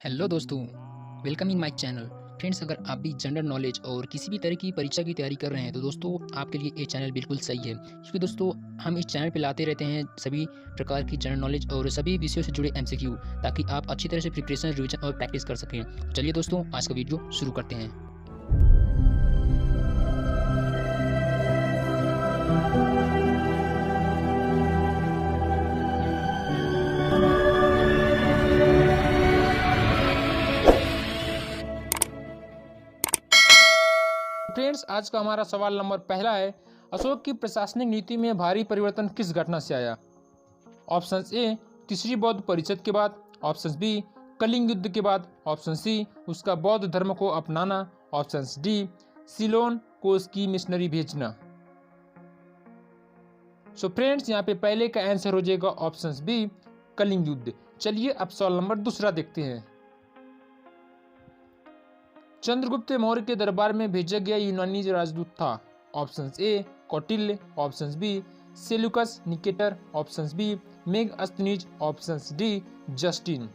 Hello दोस्तों, welcome in my channel. Friends, अगर आप भी जनरल नॉलेज और किसी भी तरह की परीक्षा की तैयारी कर रहे हैं तो दोस्तों आपके लिए ये चैनल बिल्कुल सही है, क्योंकि दोस्तों हम इस चैनल पे लाते रहते हैं सभी प्रकार की जनरल नॉलेज और सभी विषयों से जुड़े एमसीक्यू, ताकि आप अच्छी तरह से प्रिपरेशन, रिवीजन और प्रैक्टिस कर सकें। चलिए दोस्तों, आज का वीडियो शुरू करते हैं। फ्रेंड्स, आज का हमारा सवाल नंबर पहला है, अशोक की प्रशासनिक नीति में भारी परिवर्तन किस घटना से आया? ऑप्शन ए, तीसरी बौद्ध परिषद के बाद। ऑप्शन बी, कलिंग युद्ध के बाद। ऑप्शन सी, उसका बौद्ध धर्म को अपनाना। ऑप्शन डी, सिलोन को उसकी मिशनरी भेजना। सो फ्रेंड्स, यहाँ पे पहले का आंसर हो जाएगा ऑप्शन बी, कलिंग युद्ध। चलिए अब सवाल नंबर दूसरा देखते हैं। चंद्रगुप्त मौर्य के दरबार में भेजा गया यूनानी राजदूत था। Option A, Kautilya. Option B, Seleucus Nicator. Option B, Megasthenes. Option D, Justin.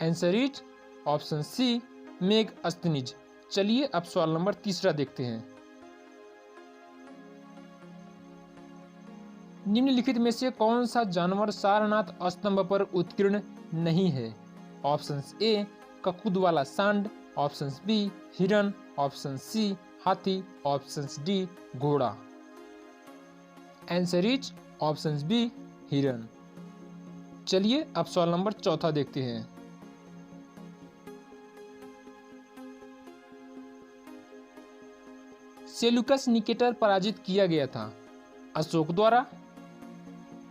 Answer is option C, Megasthenes. चलिए अब सवाल नंबर तीसरा देखते हैं। निम्नलिखित में से कौन सा जानवर सारनाथ स्तंभ पर उत्कीर्ण नहीं है? ऑप्शन ए, ककूद वाला सांड। ऑप्शन बी, हिरन। ऑप्शन सी, हाथी। ऑप्शन डी, घोड़ा। आंसर इज ऑप्शन बी, हिरन। चलिए अब सवाल नंबर चौथा देखते हैं। सेल्यूकस निकेटर पराजित किया गया था अशोक द्वारा,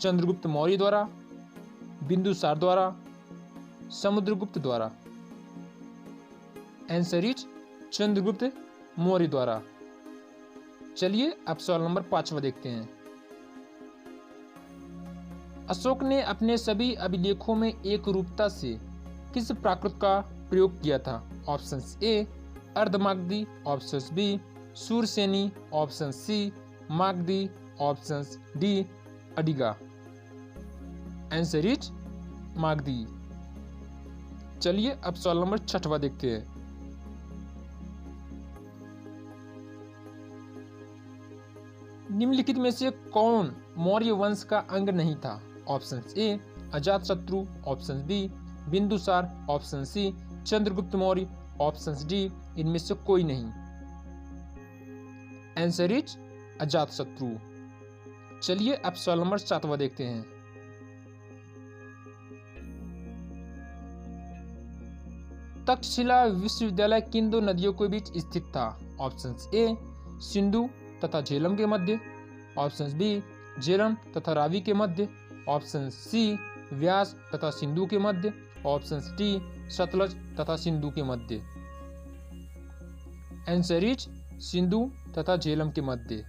चंद्रगुप्त मौर्य द्वारा, बिंदुसार द्वारा, समुद्रगुप्त द्वारा। आंसर इज चंद्रगुप्त मौर्य द्वारा। चलिए अब सवाल नंबर पांचवा देखते हैं। अशोक ने अपने सभी अभिलेखों में एक रूपता से किस प्राकृत का प्रयोग किया था? Option A, Ardhamagadhi. Option B, Sauraseni. Option C, Magadhi. Option D, अडिगा। Answer is Magadhi. चलिए अब सवाल नंबर छठवा देखते हैं। निम्नलिखित में से कौन मौर्य वंश का अंग नहीं था? Option A, Ajatashatru. Option B, Bindusara. Option C, Chandragupta Maurya. Option D, इनमें से कोई नहीं। Answer is Ajatashatru. चलिए अब सवाल नंबर सातवां देखते हैं। तक्षशिला विश्वविद्यालय किन दो नदियों के बीच स्थित था? ऑप्शन ए, सिंधु तथा झेलम के मध्य। ऑप्शन बी, झेलम तथा रावी के मध्य। ऑप्शन सी, व्यास तथा सिंधु के मध्य। ऑप्शन डी, सतलज तथा सिंधु के मध्य। आंसर इज सिंधु तथा झेलम के मध्य।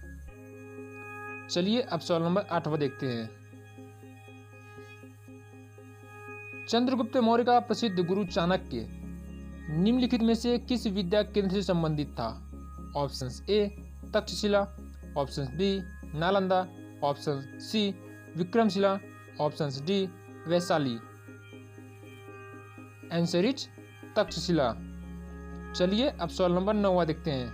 चलिए अब सवाल नंबर आठवां देखते हैं। चंद्रगुप्त मौर्य का प्रसिद्ध गुरु चाणक्य निम्नलिखित में से किस विद्या केंद्र से संबंधित था? Option A, Takshashila. Option B, Nalanda. Option C, Vikramshila. Option D, Vaishali. Answer is Takshashila. चलिए अब सवाल नंबर 9वां देखते हैं।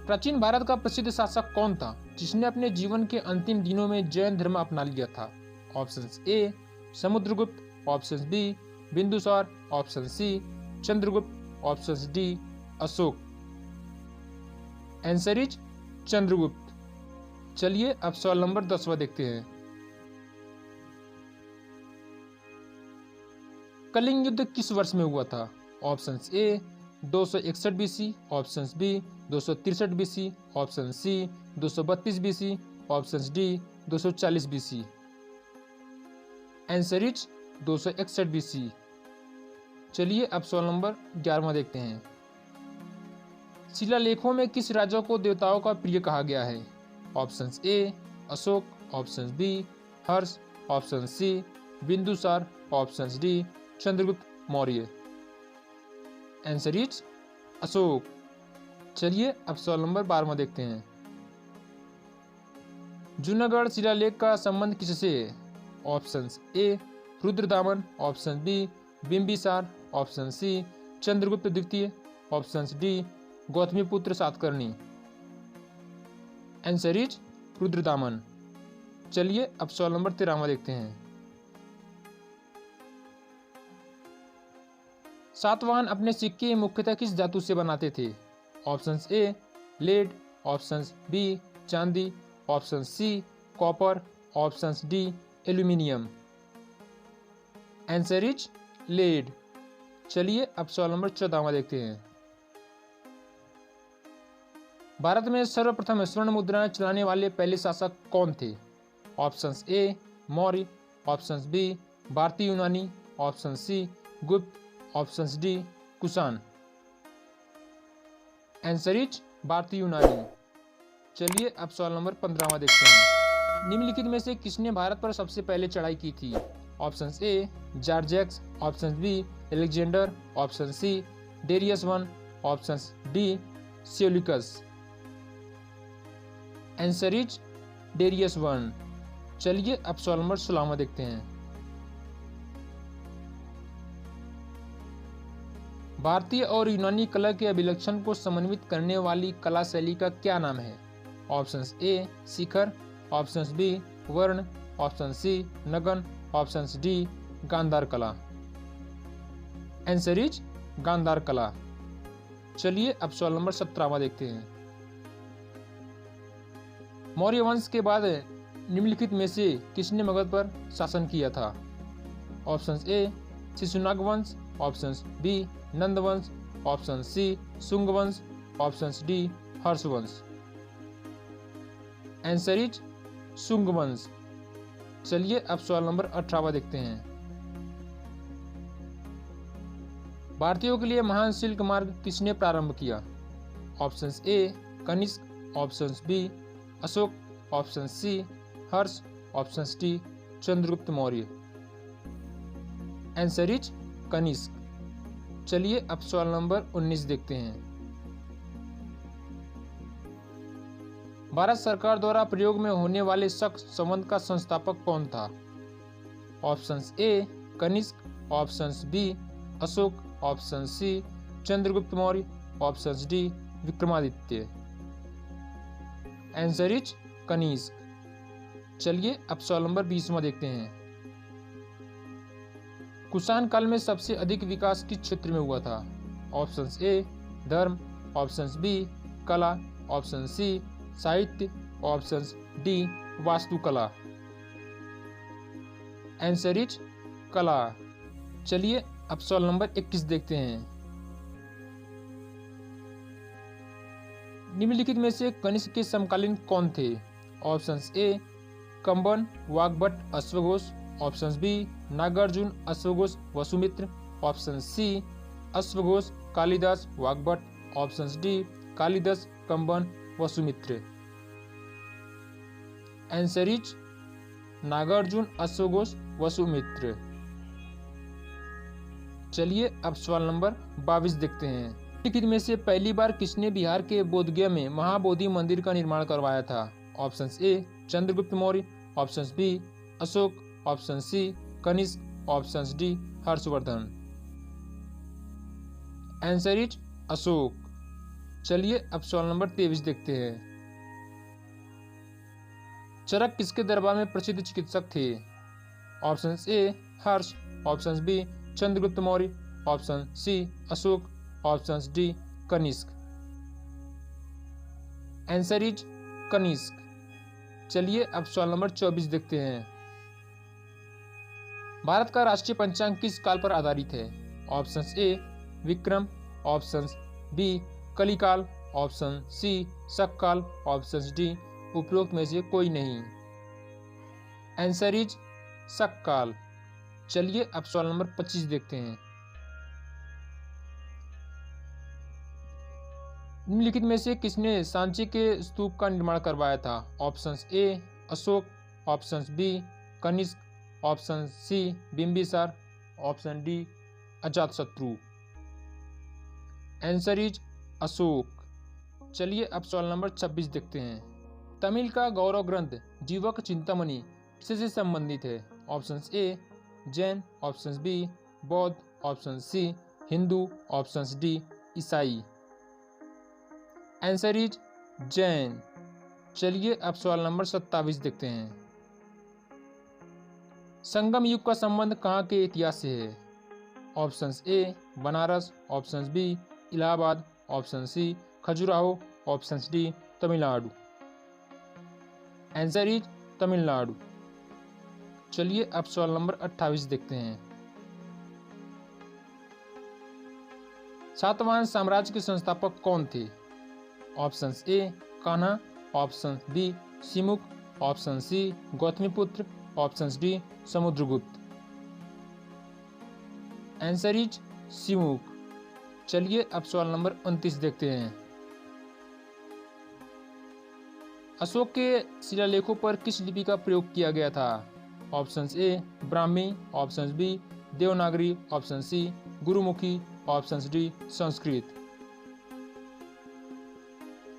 प्राचीन भारत का प्रसिद्ध शासक कौन था जिसने अपने जीवन के अंतिम दिनों में जैन धर्म अपना लिया था? Option A, Samudragupta. Option B, Bindusara. Option C, Chandragupta. Option D, Ashoka. Answer is Chandragupta. चलिए अब सवाल नंबर 10वां देखते हैं। कलिंग युद्ध किस वर्ष में हुआ था? Option A, 261 BC. Option B, 263 BC. Option C, 232 BC. Option D, 240 BC. Answer is 261 BC. चलिए अब सवाल नंबर 11वां देखते हैं। शिलालेखों में किस राजा को देवताओं का प्रिय कहा गया है? Option A, Ashoka. Option B, Harsha. Option C, Bindusara. Option D, Chandragupta Maurya. Answer is Ashoka. चलिए अब सवाल नंबर 12वां देखते हैं। जूनागढ़ शिलालेख का संबंध किससे है? Option A, Rudradaman, option B Bimbisara, option C Chandragupta द्वितीय, option D Gautamiputra Satakarni. Answer is Rudradaman. चलिए अब सवाल नंबर 13वां देखते हैं। सातवाहन अपने सिक्के मुख्यतः किस धातु से बनाते थे? Option A lead, option B चांदी, option C copper, option D aluminium. Answer is lead. चलिए अब सवाल नंबर 14वां देखते हैं। भारत में सर्वप्रथम स्वर्ण मुद्राएं चलाने वाले पहले शासक कौन थे? Option A Maurya, option B भारतीय यूनानी, option C Gupta, option D Kushan. Answer is भारतीय यूनानी। चलिए अब सवाल नंबर 15वां देखते हैं। निम्नलिखित में से किसने भारत पर सबसे पहले चढ़ाई की थी? Option A Xerxes, option B Alexander, option C Darius one, option D Seleucus. Answer is Darius one. चलिए अब सवाल नंबर 16वां देखते हैं। भारतीय और यूनानी कला के अभिलक्षण को समन्वित करने वाली कला शैली का क्या नाम है? ऑप्शन ए शिखर, ऑप्शन बी वर्ण, ऑप्शन सी नगन, ऑप्शन डी गांधार कला। आंसर इज गांधार कला। चलिए अब सवाल नंबर 17वां देखते हैं। मौर्य वंश के बाद निम्नलिखित में से किसने मगध पर शासन किया था? ऑप्शन ए शिशुनाग वंश, ऑप्शन बी नंद वंश, ऑप्शन सी शुंग वंश, ऑप्शन डी हर्ष वंश। आंसर इज शुंग वंश। चलिए अब सवाल नंबर 18वां देखते हैं। भारतीयों के लिए महान सिल्क मार्ग किसने प्रारंभ किया? Option A Kanishka, option B Ashoka, option C Harsha, option D Chandragupta Maurya. Answer is Kanishka. चलिए अब सवाल नंबर 19 देखते हैं। भारत सरकार द्वारा प्रयोग में होने वाले शक संबंध का संस्थापक कौन था? Option A Kanishka, option B Ashoka, option C Chandragupta Maurya, option D Vikramaditya. Answer is Kanishka. चलिए अब सवाल नंबर 20वां देखते हैं। कुषाण काल में सबसे अधिक विकास किस क्षेत्र में हुआ था? ऑप्शन ए धर्म, ऑप्शन बी कला, ऑप्शन सी साहित्य, ऑप्शन डी वास्तुकला। आंसर इज कला। चलिए अब सवाल नंबर 21 देखते हैं। निम्नलिखित में से कनिष्क के समकालीन कौन थे? Option A कंबन Vagbhata अश्वघोष, option B Nagarjuna अश्वघोष Vasumitra, option C अश्वघोष Kalidas Vagbhata, option D Kalidas कंबन Vasumitra. Answer is Nagarjuna अश्वघोष Vasumitra. चलिए अब सवाल नंबर 22 देखते हैं। निम्नलिखित में से पहली बार किसने बिहार के बोधगया में महाबोधि मंदिर का निर्माण करवाया था? Option A Chandragupta Maurya, option B Ashoka, option C Kanishka, option D Harshavardhana. Answer is Ashoka. चलिए अब सवाल नंबर 23 देखते हैं। चरक किसके दरबार में प्रसिद्ध चिकित्सक थे? Option A Harsha, option B Chandragupta Maurya, option C Ashoka, option D Kanishka. Answer is Kanishka. चलिए अब सवाल नंबर 24 देखते हैं। भारत का राष्ट्रीय पंचांग किस काल पर आधारित है? Option A Vikram, option B कलिकाल, ऑप्शन सी शककाल, ऑप्शन डी उपरोक्त में से कोई नहीं। आंसर इज शककाल। चलिए अब सवाल नंबर 25 देखते हैं। निम्नलिखित में से किसने सांची के स्तूप का निर्माण करवाया था? Option A Ashoka, option B Kanishka, option C Bimbisara, option D Ajatashatru. Answer is Ashoka. चलिए अब सवाल नंबर 26 देखते हैं। तमिल का गौरव ग्रंथ जीवक चिंतामणि किससे संबंधित है? Option A Jain, option B Bauddha, option C Hindu, option D ईसाई। Answer is Jain. चलिए अब सवाल नंबर 27 देखते हैं। संगम युग का संबंध कहाँ के इतिहास से है? Option A Banaras, option B Allahabad, option C Khajuraho, option D Tamil Nadu. Answer is Tamil Nadu. चलिए अब सवाल नंबर 28 देखते हैं। सातवाहन साम्राज्य के संस्थापक कौन थे? Option A Kanha, option B Simuka, option C Gautamiputra, option D Samudragupta. Answer is Simuka. चलिए अब सवाल नंबर 29 देखते हैं। अशोक के शिलालेखों पर किस लिपि का प्रयोग किया गया था? Option A Brahmi, option B Devanagari, option C Gurmukhi, option D Sanskrit.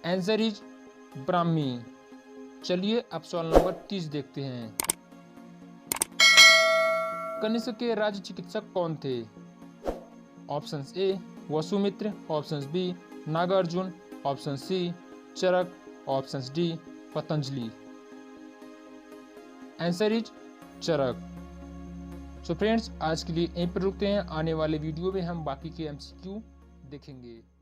Answer is Brahmi. चलिए अब सवाल नंबर 30 देखते हैं। कनिष्क के राज्य चिकित्सक कौन थे? Option A Vasumitra, option B Nagarjuna, option C Charaka, option D Patanjali. Answer is Charaka. So friends, आज के लिए यहीं पर रुकते हैं। आने वाले वीडियो में हम बाकी के MCQ देखेंगे।